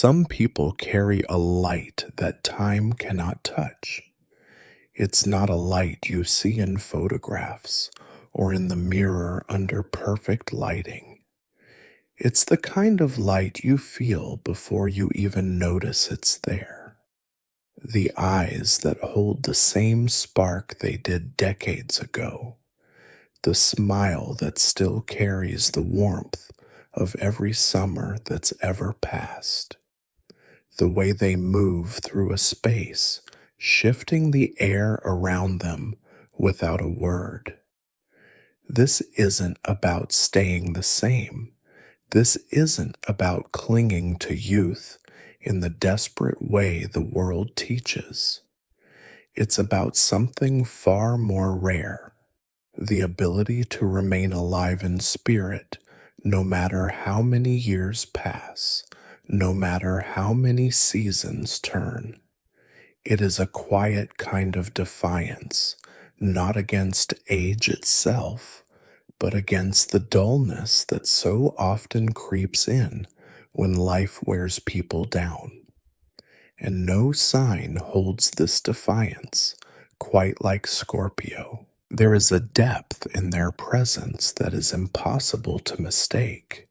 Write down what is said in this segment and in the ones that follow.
Some people carry a light that time cannot touch. It's not a light you see in photographs or in the mirror under perfect lighting. It's the kind of light you feel before you even notice it's there. The eyes that hold the same spark they did decades ago. The smile that still carries the warmth of every summer that's ever passed. The way they move through a space, shifting the air around them without a word. This isn't about staying the same. This isn't about clinging to youth in the desperate way the world teaches. It's about something far more rare, the ability to remain alive in spirit no matter how many years pass, no matter how many seasons turn. It is a quiet kind of defiance, not against age itself, but against the dullness that so often creeps in when life wears people down. And no sign holds this defiance quite like Scorpio. There is a depth in their presence that is impossible to mistake.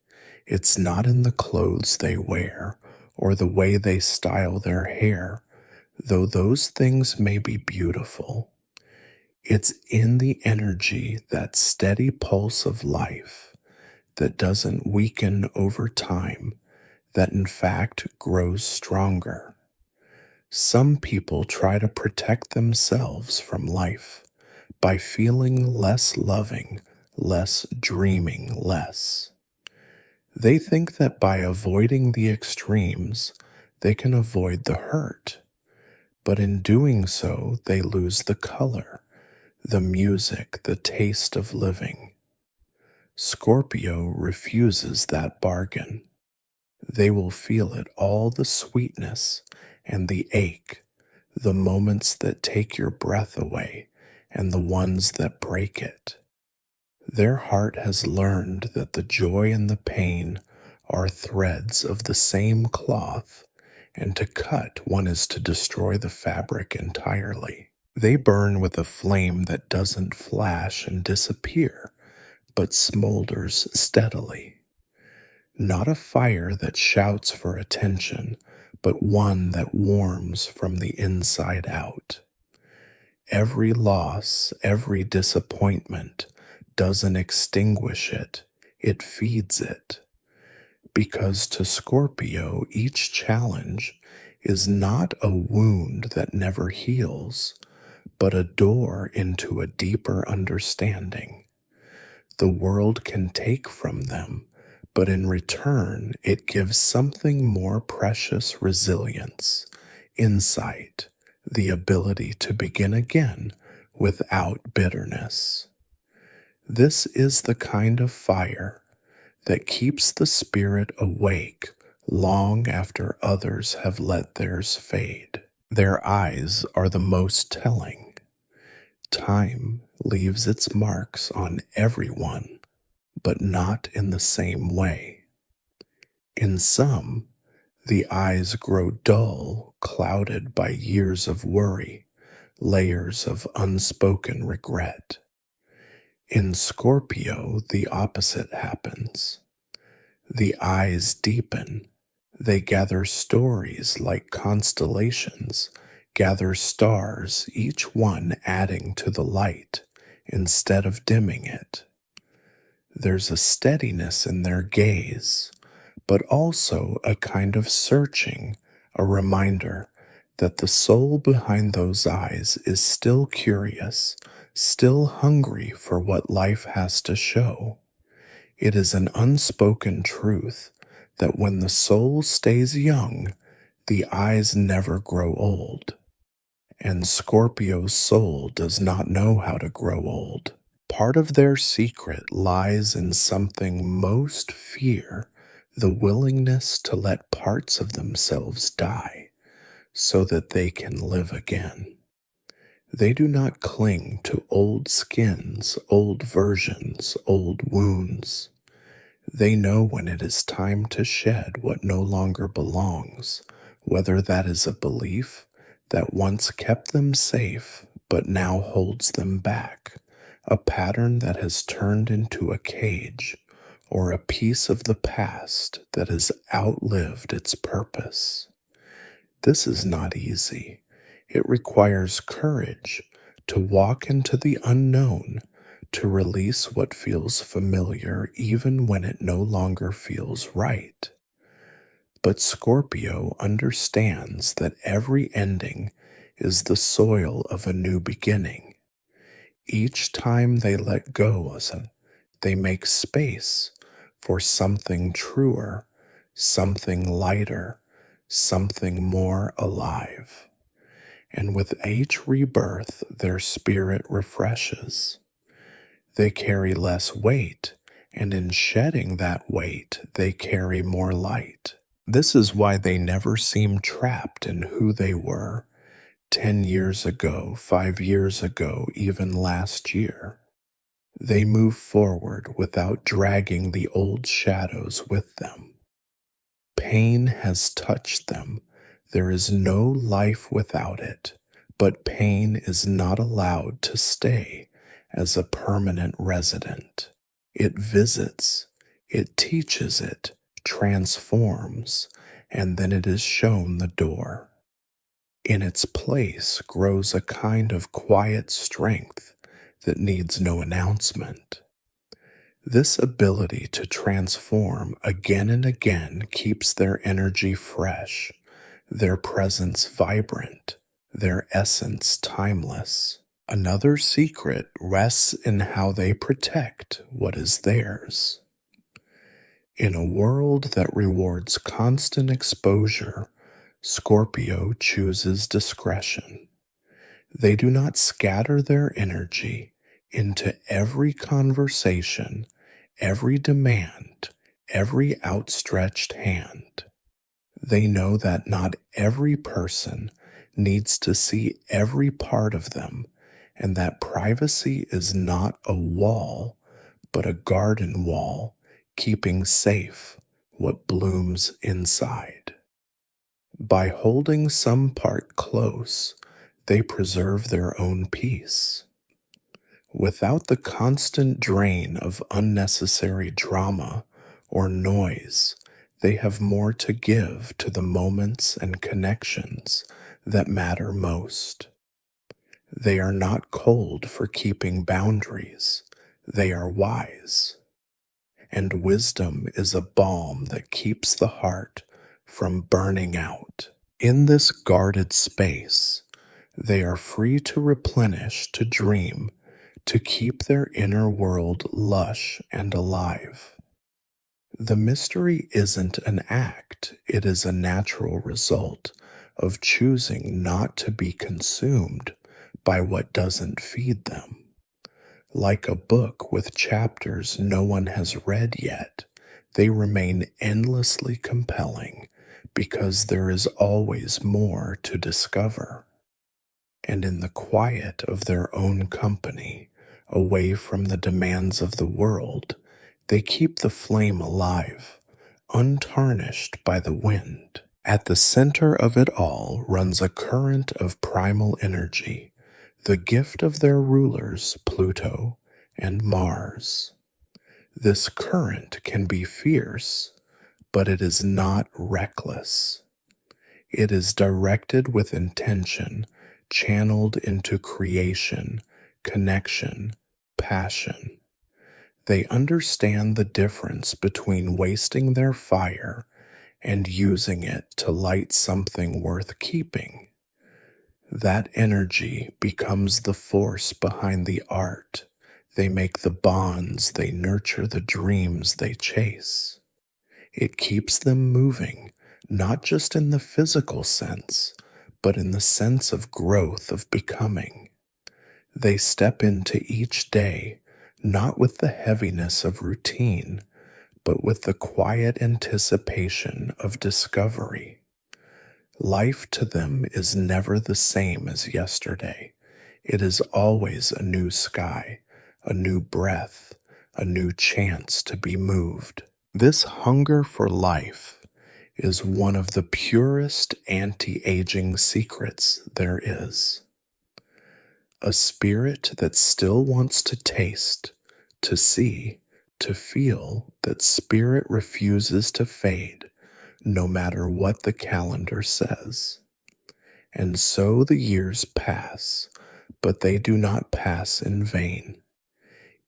It's not in the clothes they wear or the way they style their hair, though those things may be beautiful. It's in the energy, that steady pulse of life that doesn't weaken over time, that in fact grows stronger. Some people try to protect themselves from life by feeling less loving, less dreaming less. They think that by avoiding the extremes, they can avoid the hurt. But in doing so, they lose the color, the music, the taste of living. Scorpio refuses that bargain. They will feel it, all the sweetness and the ache, the moments that take your breath away and the ones that break it. Their heart has learned that the joy and the pain are threads of the same cloth, and to cut one is to destroy the fabric entirely. They burn with a flame that doesn't flash and disappear, but smolders steadily. Not a fire that shouts for attention, but one that warms from the inside out. Every loss, every disappointment doesn't extinguish it, it feeds it. Because to Scorpio, each challenge is not a wound that never heals, but a door into a deeper understanding. The world can take from them, but in return it gives something more precious: resilience, insight, the ability to begin again without bitterness. This is the kind of fire that keeps the spirit awake long after others have let theirs fade. Their eyes are the most telling. Time leaves its marks on everyone, but not in the same way. In some, the eyes grow dull, clouded by years of worry, layers of unspoken regret. In Scorpio, the opposite happens. The eyes deepen. They gather stories like constellations, gather stars, each one adding to the light instead of dimming it. There's a steadiness in their gaze, but also a kind of searching, a reminder that the soul behind those eyes is still curious, still hungry for what life has to show. It is an unspoken truth that when the soul stays young, the eyes never grow old. And Scorpio's soul does not know how to grow old. Part of their secret lies in something most fear: the willingness to let parts of themselves die so that they can live again. They do not cling to old skins, old versions, old wounds. They know when it is time to shed what no longer belongs, whether that is a belief that once kept them safe but now holds them back, a pattern that has turned into a cage, or a piece of the past that has outlived its purpose. This is not easy. It requires courage to walk into the unknown, to release what feels familiar even when it no longer feels right. But Scorpio understands that every ending is the soil of a new beginning. Each time they let go, they make space for something truer, something lighter, something more alive. And with each rebirth, their spirit refreshes. They carry less weight, and in shedding that weight, they carry more light. This is why they never seem trapped in who they were 10 years ago, 5 years ago, even last year. They move forward without dragging the old shadows with them. Pain has touched them. There is no life without it, but pain is not allowed to stay as a permanent resident. It visits, it teaches it, transforms, and then it is shown the door. In its place grows a kind of quiet strength that needs no announcement. This ability to transform again and again keeps their energy fresh, their presence vibrant, their essence timeless. Another secret rests in how they protect what is theirs. In a world that rewards constant exposure, Scorpio chooses discretion. They do not scatter their energy into every conversation, every demand, every outstretched hand. They know that not every person needs to see every part of them, and that privacy is not a wall, but a garden wall, keeping safe what blooms inside. By holding some part close, they preserve their own peace. Without the constant drain of unnecessary drama or noise, they have more to give to the moments and connections that matter most. They are not cold for keeping boundaries. They are wise. And wisdom is a balm that keeps the heart from burning out. In this guarded space, they are free to replenish, to dream, to keep their inner world lush and alive. The mystery isn't an act, it is a natural result of choosing not to be consumed by what doesn't feed them. Like a book with chapters no one has read yet, they remain endlessly compelling because there is always more to discover. And in the quiet of their own company, away from the demands of the world, they keep the flame alive, untarnished by the wind. At the center of it all runs a current of primal energy, the gift of their rulers, Pluto and Mars. This current can be fierce, but it is not reckless. It is directed with intention, channeled into creation, connection, passion. They understand the difference between wasting their fire and using it to light something worth keeping. That energy becomes the force behind the art. They make the bonds, they nurture the dreams they chase. It keeps them moving, not just in the physical sense, but in the sense of growth, of becoming. They step into each day, not with the heaviness of routine, but with the quiet anticipation of discovery. Life to them is never the same as yesterday. It is always a new sky, a new breath, a new chance to be moved. This hunger for life is one of the purest anti-aging secrets there is. A spirit that still wants to taste, to see, to feel that spirit refuses to fade, no matter what the calendar says. And so the years pass, but they do not pass in vain.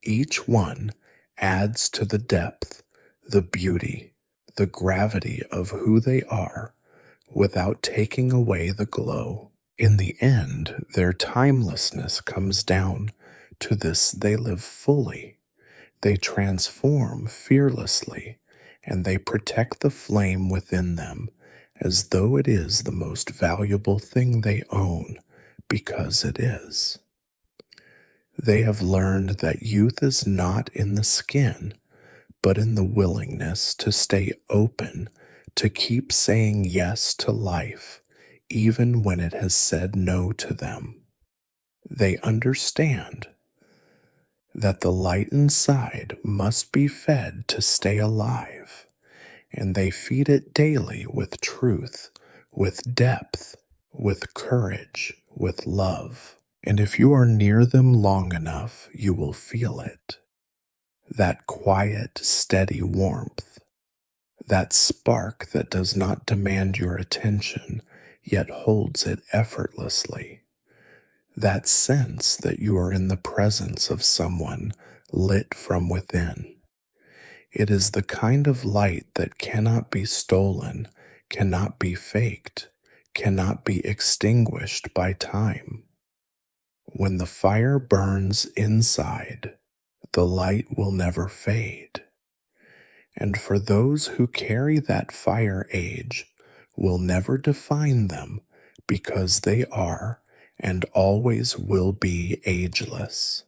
Each one adds to the depth, the beauty, the gravity of who they are without taking away the glow. In the end, their timelessness comes down to this: they live fully, they transform fearlessly, and they protect the flame within them as though it is the most valuable thing they own, because it is. They have learned that youth is not in the skin, but in the willingness to stay open, to keep saying yes to life, even when it has said no to them. They understand that the light inside must be fed to stay alive, and they feed it daily with truth, with depth, with courage, with love. And if you are near them long enough, you will feel it. That quiet, steady warmth, that spark that does not demand your attention, yet holds it effortlessly. That sense that you are in the presence of someone lit from within. It is the kind of light that cannot be stolen, cannot be faked, cannot be extinguished by time. When the fire burns inside, the light will never fade. And for those who carry that fire, age will never define them, because they are and always will be ageless.